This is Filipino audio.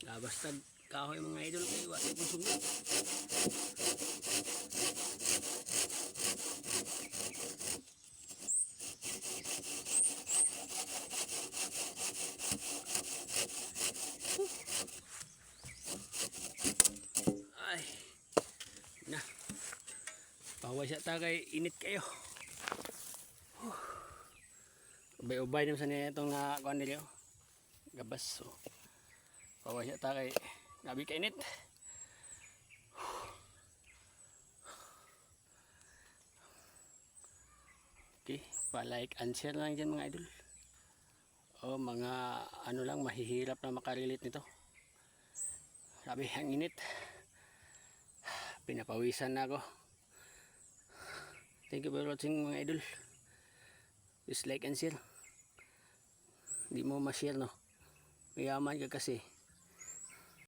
Basta kahoy mga idol kay wala kong sunod. Ay na paway siya ta kay init kayo. Ubay-ubay naman sa niya itong kuhan nila gabas. So paway siya ta kay nabi ka init. Okay, pa-like and share lang dyan mga idol. O mga ano lang, mahihirap na makarelate nito. Sabi, ang init. Pinapawisan na ako. Thank you for watching mga idol. Please like and share. Hindi mo ma-share no. Mayaman ka kasi.